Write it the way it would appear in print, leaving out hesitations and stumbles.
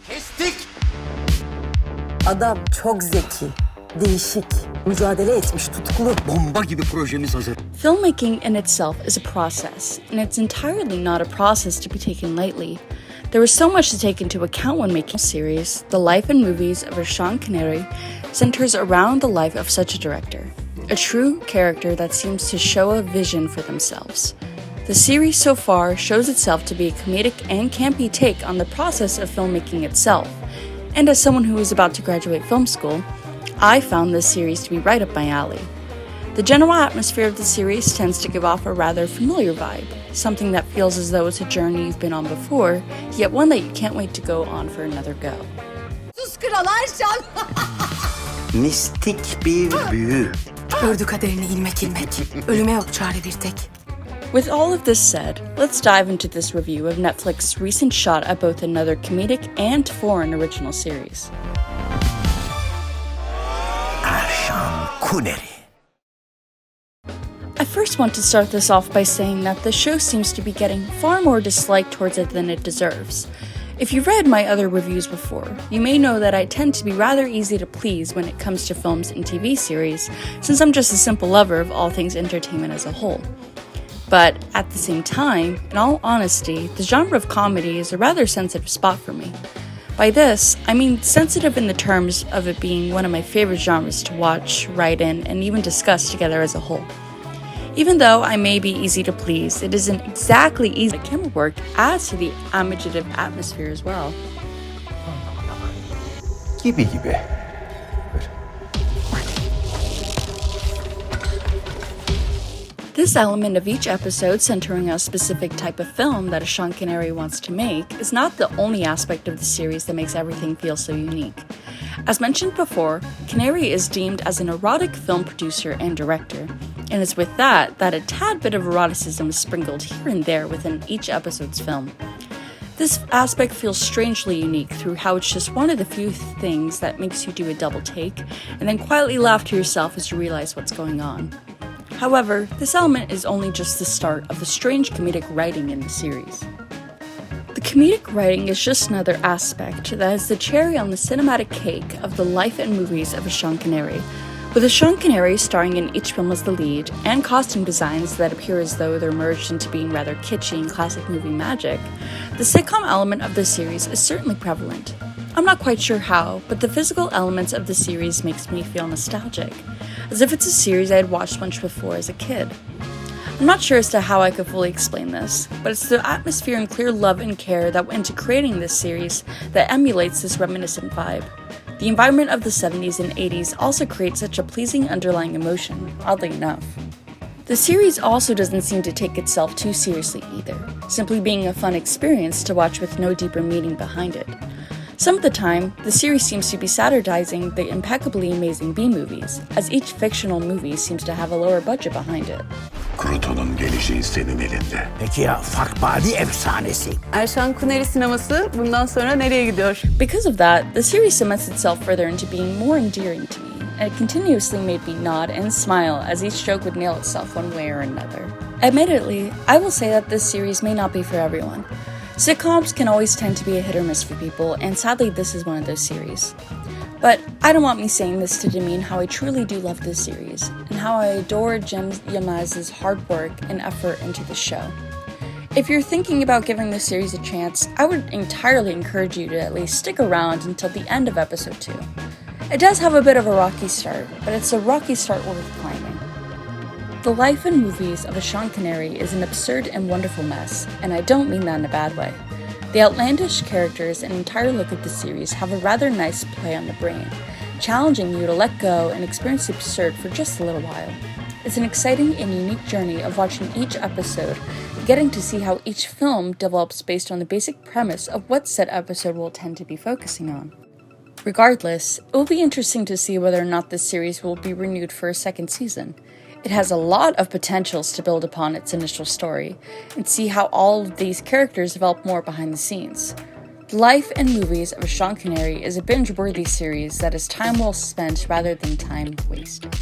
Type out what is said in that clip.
Kestik. Adam çok zeki, değişik, mücadele etmiş, tutkulu. Bomba gibi projemiz hazır. Filmmaking in itself is a process, and it's entirely not a process to be taken lightly. There is so much to take into account when making a series. The life and movies of Ersan Kuneri centers around the life of such a director, a true character that seems to show a vision for themselves. The series so far shows itself to be a comedic and campy take on the process of filmmaking itself. And as someone who is about to graduate film school, I found this series to be right up my alley. The general atmosphere of the series tends to give off a rather familiar vibe, something that feels as though it's a journey you've been on before, yet one that you can't wait to go on for another go. Sus kral Ayşan! Mistik bir büyü. Ördü kaderini ilmek ilmek. Ölüme yok çare bir tek. With all of this said, let's dive into this review of Netflix's recent shot at both another comedic and foreign original series. Ersan Kuneri. I first want to start this off by saying that the show seems to be getting far more dislike towards it than it deserves. If you've read my other reviews before, you may know that I tend to be rather easy to please when it comes to films and TV series, since I'm just a simple lover of all things entertainment as a whole. But at the same time, in all honesty, the genre of comedy is a rather sensitive spot for me. By this, I mean sensitive in the terms of it being one of my favorite genres to watch, write in, and even discuss together as a whole. Even though I may be easy to please, it isn't exactly easy. The camera work adds to the imaginative atmosphere as well. Gibi. This element of each episode centering a specific type of film that Ersan Kuneri wants to make is not the only aspect of the series that makes everything feel so unique. As mentioned before, Kuneri is deemed as an erotic film producer and director, and it's with that a tad bit of eroticism is sprinkled here and there within each episode's film. This aspect feels strangely unique through how it's just one of the few things that makes you do a double take and then quietly laugh to yourself as you realize what's going on. However, this element is only just the start of the strange comedic writing in the series. The comedic writing is just another aspect that is the cherry on the cinematic cake of the life and movies of Ersan Kuneri, with Ersan Kuneri starring in each film as the lead, and costume designs that appear as though they're merged into being rather kitschy and classic movie magic. The sitcom element of the series is certainly prevalent. I'm not quite sure how, but the physical elements of the series makes me feel nostalgic, as if it's a series I had watched once before as a kid. I'm not sure as to how I could fully explain this, but it's the atmosphere and clear love and care that went into creating this series that emulates this reminiscent vibe. The environment of the 70s and 80s also creates such a pleasing underlying emotion, oddly enough. The series also doesn't seem to take itself too seriously either, simply being a fun experience to watch with no deeper meaning behind it. Some of the time, the series seems to be satirizing the impeccably amazing B-movies, as each fictional movie seems to have a lower budget behind it. Kruton'un geleceği senin elinde. Peki ya Fakbadi efsanesi? Ersan Kuneri sineması bundan sonra nereye gidiyor? Because of that, the series cements itself further into being more endearing to me, and it continuously made me nod and smile as each joke would nail itself one way or another. Admittedly, I will say that this series may not be for everyone. Sitcoms can always tend to be a hit or miss for people, and sadly this is one of those series. But I don't want me saying this to demean how I truly do love this series, and how I adore Cem Yılmaz's hard work and effort into the show. If you're thinking about giving this series a chance, I would entirely encourage you to at least stick around until the end of episode 2. It does have a bit of a rocky start, but it's a rocky start worth climbing. The life and movies of Ersan Kuneri is an absurd and wonderful mess, and I don't mean that in a bad way. The outlandish characters and entire look of the series have a rather nice play on the brain, challenging you to let go and experience the absurd for just a little while. It's an exciting and unique journey of watching each episode, getting to see how each film develops based on the basic premise of what said episode will tend to be focusing on. Regardless, it will be interesting to see whether or not this series will be renewed for a second season. It has a lot of potentials to build upon its initial story, and see how all of these characters develop more behind the scenes. The Life and Movies of Ersan Kuneri is a binge-worthy series that is time well spent rather than time wasted.